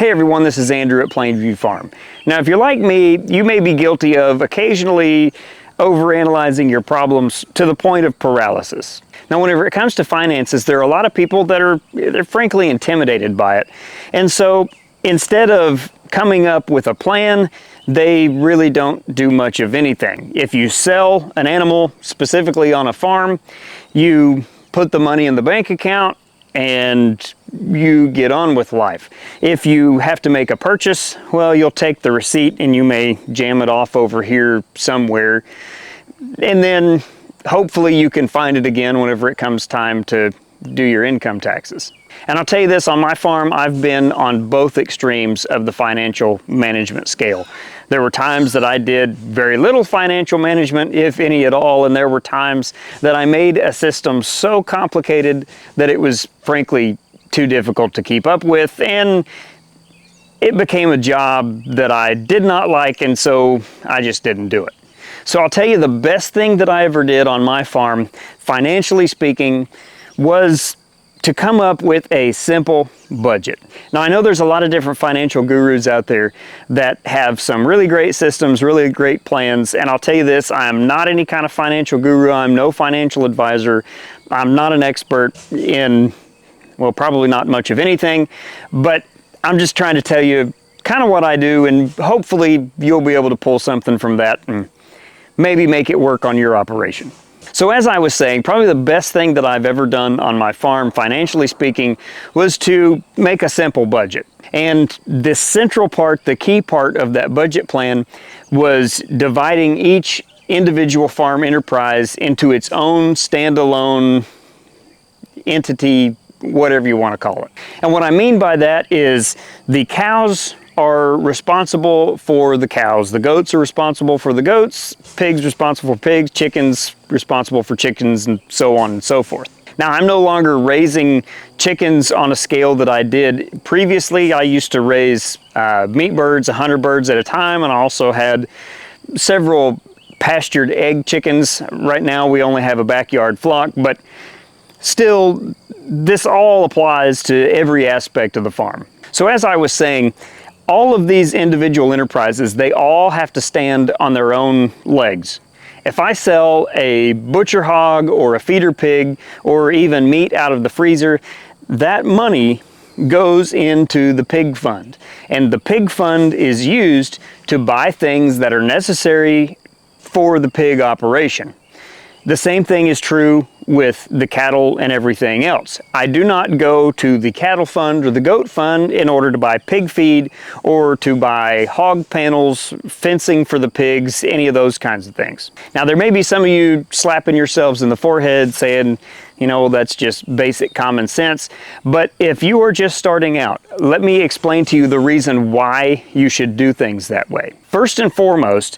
Hey everyone, this is Andrew at Plainview Farm. Now if you're like me, you may be guilty of occasionally overanalyzing your problems to the point of paralysis. Now whenever it comes to finances, there are a lot of people that they're frankly intimidated by it. And so instead of coming up with a plan, they really don't do much of anything. If you sell an animal, specifically on a farm, you put the money in the bank account and you get on with life. If you have to make a purchase, well, you'll take the receipt and you may jam it off over here somewhere, and then hopefully you can find it again whenever it comes time to do your income taxes. And I'll tell you this, on my farm, I've been on both extremes of the financial management scale. There were times that I did very little financial management, if any at all, and there were times that I made a system so complicated that it was frankly too difficult to keep up with, and it became a job that I did not like, and so I just didn't do it. So I'll tell you, the best thing that I ever did on my farm, financially speaking, was to come up with a simple budget. Now I know there's a lot of different financial gurus out there that have some really great systems, really great plans, and I'll tell you this, I am not any kind of financial guru, I'm no financial advisor, I'm not an expert in, well, probably not much of anything, but I'm just trying to tell you kind of what I do, and hopefully you'll be able to pull something from that and maybe make it work on your operation. So as I was saying, probably the best thing that I've ever done on my farm, financially speaking, was to make a simple budget. And the central part, the key part of that budget plan, was dividing each individual farm enterprise into its own standalone entity, whatever you want to call it. And what I mean by that is the cows are responsible for the cows, the goats are responsible for the goats, pigs responsible for pigs, chickens responsible for chickens, and so on and so forth. Now I'm no longer raising chickens on a scale that I did previously. I used to raise meat birds, 100 birds at a time, and I also had several pastured egg chickens. Right now we only have a backyard flock, but still this all applies to every aspect of the farm. So as I was saying, all of these individual enterprises, they all have to stand on their own legs. If I sell a butcher hog or a feeder pig or even meat out of the freezer, that money goes into the pig fund. And the pig fund is used to buy things that are necessary for the pig operation. The same thing is true with the cattle and everything else. I do not go to the cattle fund or the goat fund in order to buy pig feed or to buy hog panels, fencing for the pigs, any of those kinds of things. Now there may be some of you slapping yourselves in the forehead saying, you know, that's just basic common sense. But if you are just starting out, let me explain to you the reason why you should do things that way. First and foremost,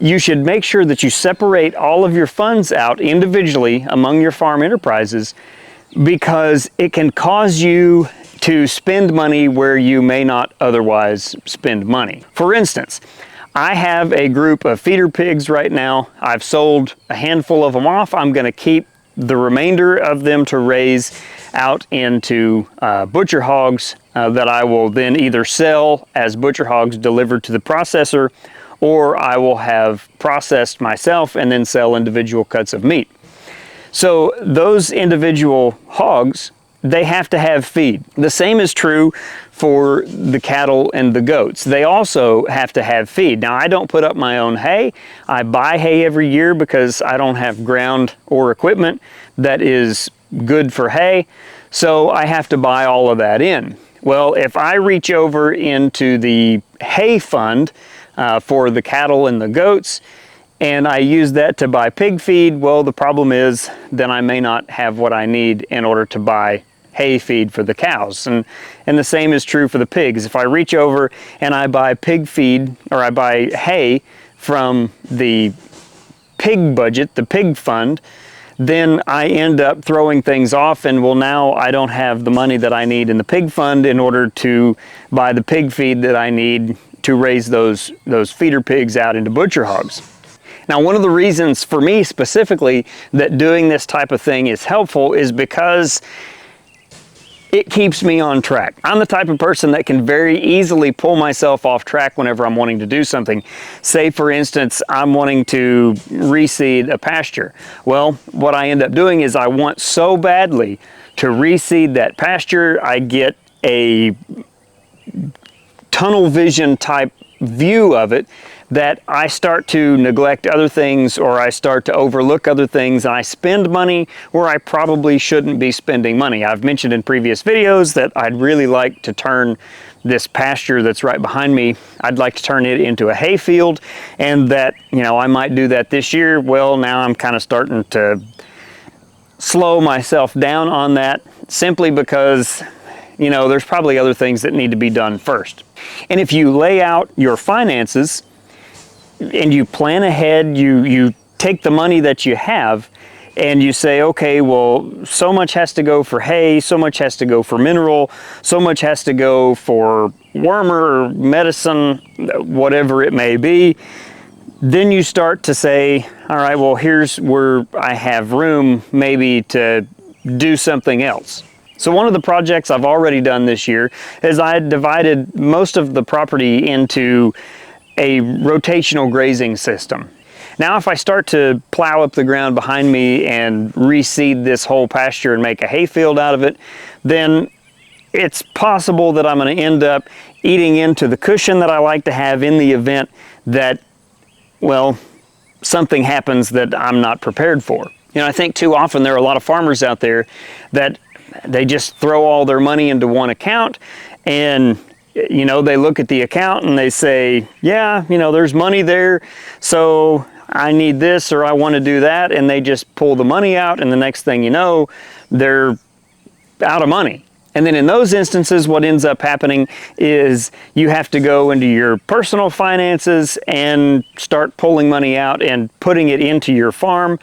you should make sure that you separate all of your funds out individually among your farm enterprises, because it can cause you to spend money where you may not otherwise spend money. For instance, I have a group of feeder pigs right now. I've sold a handful of them off. I'm going to keep the remainder of them to raise out into butcher hogs that I will then either sell as butcher hogs delivered to the processor, or I will have processed myself and then sell individual cuts of meat. So those individual hogs, they have to have feed. The same is true for the cattle and the goats. They also have to have feed. Now I don't put up my own hay. I buy hay every year because I don't have ground or equipment that is good for hay. So I have to buy all of that in. Well, if I reach over into the hay fund for the cattle and the goats, and I use that to buy pig feed, well, the problem is then I may not have what I need in order to buy hay feed for the cows. And the same is true for the pigs. If I reach over and I buy pig feed, or I buy hay from the pig budget, the pig fund, then I end up throwing things off, and well, now I don't have the money that I need in the pig fund in order to buy the pig feed that I need to raise those feeder pigs out into butcher hogs. Now, one of the reasons for me specifically that doing this type of thing is helpful is because it keeps me on track. I'm the type of person that can very easily pull myself off track whenever I'm wanting to do something. Say, for instance, I'm wanting to reseed a pasture. Well, what I end up doing is I want so badly to reseed that pasture, I get a tunnel vision type view of it, that I start to neglect other things, or I start to overlook other things, and I spend money where I probably shouldn't be spending money. I've mentioned in previous videos that I'd really like to turn this pasture that's right behind me, I'd like to turn it into a hay field, and that, you know, I might do that this year. Well, now I'm kind of starting to slow myself down on that, simply because, you know, there's probably other things that need to be done first. And if you lay out your finances and you plan ahead, you take the money that you have and you say, okay, well, so much has to go for hay, so much has to go for mineral, so much has to go for wormer, medicine, whatever it may be. Then you start to say, all right, well, here's where I have room maybe to do something else. So one of the projects I've already done this year is I divided most of the property into a rotational grazing system. Now, if I start to plow up the ground behind me and reseed this whole pasture and make a hayfield out of it, then it's possible that I'm going to end up eating into the cushion that I like to have in the event that, well, something happens that I'm not prepared for. You know, I think too often there are a lot of farmers out there that they just throw all their money into one account, and you know, they look at the account and they say, yeah, you know, there's money there, so I need this or I want to do that, and they just pull the money out, and the next thing you know, they're out of money. And then in those instances, what ends up happening is you have to go into your personal finances and start pulling money out and putting it into your farm,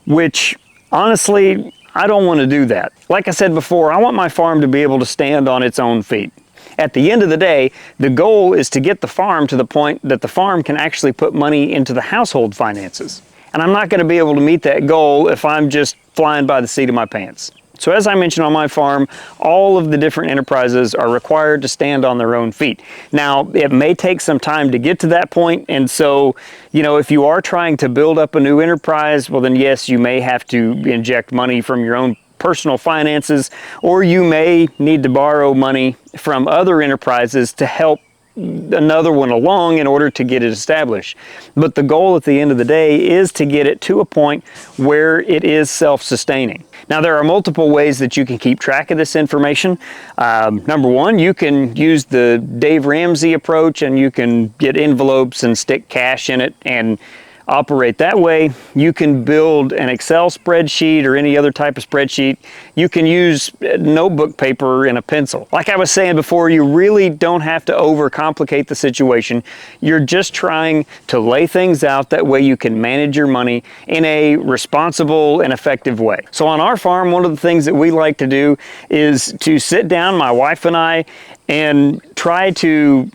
which honestly, I don't want to do that. Like I said before, I want my farm to be able to stand on its own feet. At the end of the day, the goal is to get the farm to the point that the farm can actually put money into the household finances. And I'm not going to be able to meet that goal if I'm just flying by the seat of my pants. So as I mentioned, on my farm, all of the different enterprises are required to stand on their own feet. Now, it may take some time to get to that point, and so, you know, if you are trying to build up a new enterprise, well then yes, you may have to inject money from your own personal finances, or you may need to borrow money from other enterprises to help another one along in order to get it established. But the goal at the end of the day is to get it to a point where it is self-sustaining. Now, there are multiple ways that you can keep track of this information. Number one, you can use the Dave Ramsey approach, and you can get envelopes and stick cash in it and operate that way. You can build an Excel spreadsheet or any other type of spreadsheet. You can use notebook paper and a pencil. Like I was saying before, you really don't have to overcomplicate the situation. You're just trying to lay things out, that way you can manage your money in a responsible and effective way. So on our farm, one of the things that we like to do is to sit down, my wife and I, and try to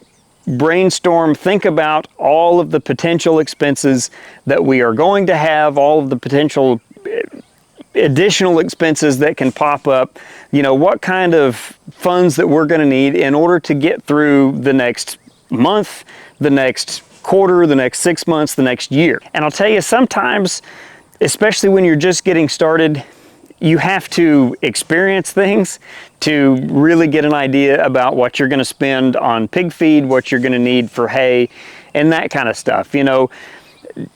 brainstorm, think about all of the potential expenses that we are going to have, all of the potential additional expenses that can pop up, you know, what kind of funds that we're going to need in order to get through the next month, the next quarter, the next 6 months, the next year. And I'll tell you, sometimes, especially when you're just getting started, you have to experience things to really get an idea about what you're going to spend on pig feed, what you're going to need for hay, and that kind of stuff. You know,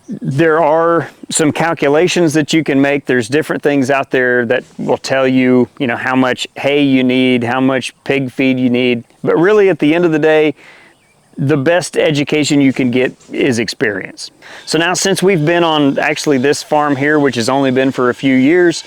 there are some calculations that you can make. There's different things out there that will tell you, you know, how much hay you need, how much pig feed you need. But really, at the end of the day, the best education you can get is experience. So now, since we've been on actually this farm here, which has only been for a few years,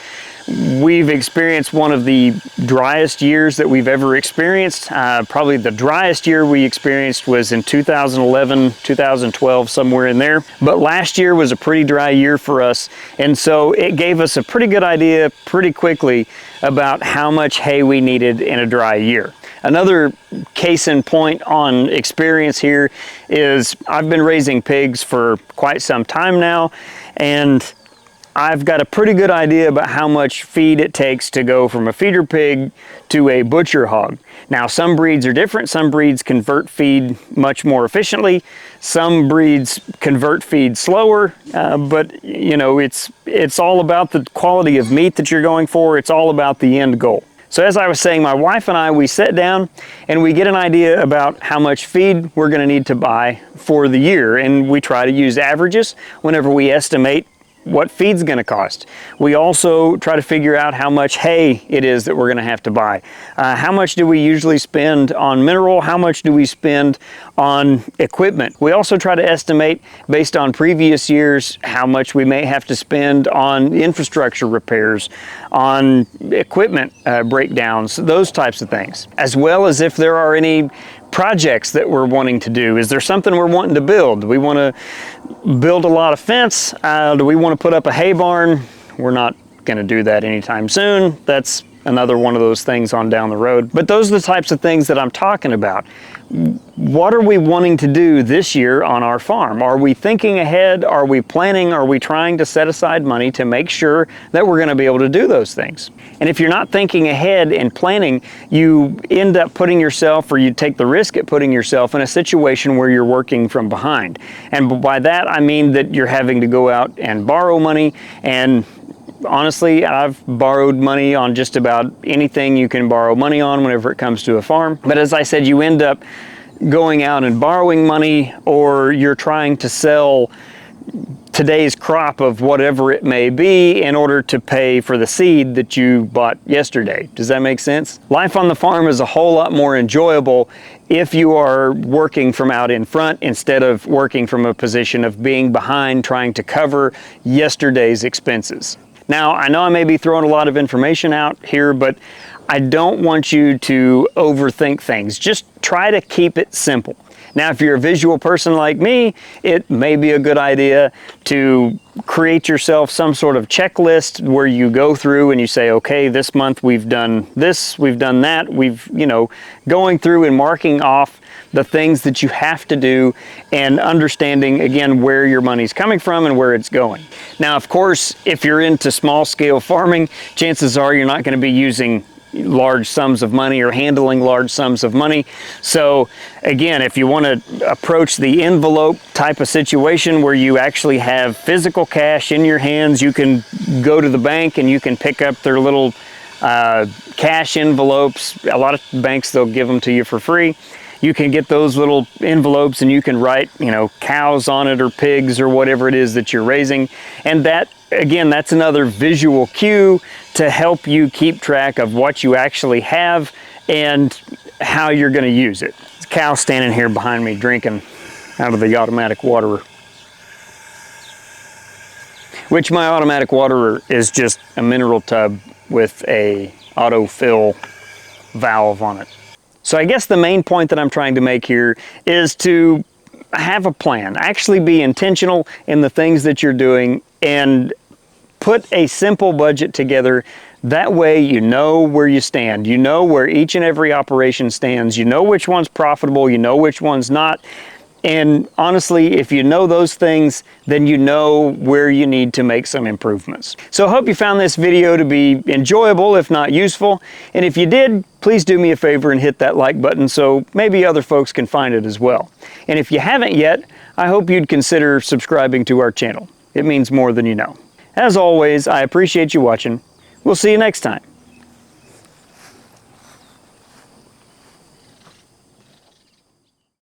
we've experienced one of the driest years that we've ever experienced. Probably the driest year we experienced was in 2011, 2012, somewhere in there. But last year was a pretty dry year for us, and so it gave us a pretty good idea pretty quickly about how much hay we needed in a dry year. Another case in point on experience here is I've been raising pigs for quite some time now, and I've got a pretty good idea about how much feed it takes to go from a feeder pig to a butcher hog. Now, some breeds are different. Some breeds convert feed much more efficiently. Some breeds convert feed slower, but you know, it's all about the quality of meat that you're going for. It's all about the end goal. So as I was saying, my wife and I, we sit down and we get an idea about how much feed we're going to need to buy for the year, and we try to use averages whenever we estimate what feed's going to cost. We also try to figure out how much hay it is that we're going to have to buy. How much do we usually spend on mineral? How much do we spend on equipment? We also try to estimate, based on previous years, how much we may have to spend on infrastructure repairs, on equipment breakdowns, those types of things, as well as if there are any projects that we're wanting to do. Is there something we're wanting to build? Do we want to build a lot of fence? Do we want to put up a hay barn? We're not going to do that anytime soon. That's another one of those things on down the road. But those are the types of things that I'm talking about. What are we wanting to do this year on our farm? Are we thinking ahead? Are we planning? Are we trying to set aside money to make sure that we're going to be able to do those things? And if you're not thinking ahead and planning, you end up putting yourself, or you take the risk at putting yourself in a situation where you're working from behind. And by that, I mean that you're having to go out and borrow money. And honestly, I've borrowed money on just about anything you can borrow money on whenever it comes to a farm. But as I said, you end up going out and borrowing money, or you're trying to sell today's crop of whatever it may be in order to pay for the seed that you bought yesterday. Does that make sense? Life on the farm is a whole lot more enjoyable if you are working from out in front instead of working from a position of being behind, trying to cover yesterday's expenses. Now, I know I may be throwing a lot of information out here, but I don't want you to overthink things. Just try to keep it simple. Now, if you're a visual person like me, it may be a good idea to create yourself some sort of checklist where you go through and you say, okay, this month we've done this, we've done that, going through and marking off the things that you have to do and understanding, again, where your money's coming from and where it's going. Now, of course, if you're into small scale farming, chances are you're not going to be using large sums of money or handling large sums of money. So again, if you want to approach the envelope type of situation where you actually have physical cash in your hands, you can go to the bank and you can pick up their little cash envelopes. A lot of banks, they'll give them to you for free. You can get those little envelopes and you can write, cows on it or pigs or whatever it is that you're raising. And that, again, that's another visual cue to help you keep track of what you actually have and how you're going to use it. There's a cow standing here behind me drinking out of the automatic waterer, which my automatic waterer is just a mineral tub with a autofill valve on it. So I guess the main point that I'm trying to make here is to have a plan. Actually be intentional in the things that you're doing and put a simple budget together. That way you know where you stand. You know where each and every operation stands. You know which one's profitable. You know which one's not. And honestly, if you know those things, then you know where you need to make some improvements. So I hope you found this video to be enjoyable, if not useful. And if you did, please do me a favor and hit that like button so maybe other folks can find it as well. And if you haven't yet, I hope you'd consider subscribing to our channel. It means more than you know. As always, I appreciate you watching. We'll see you next time.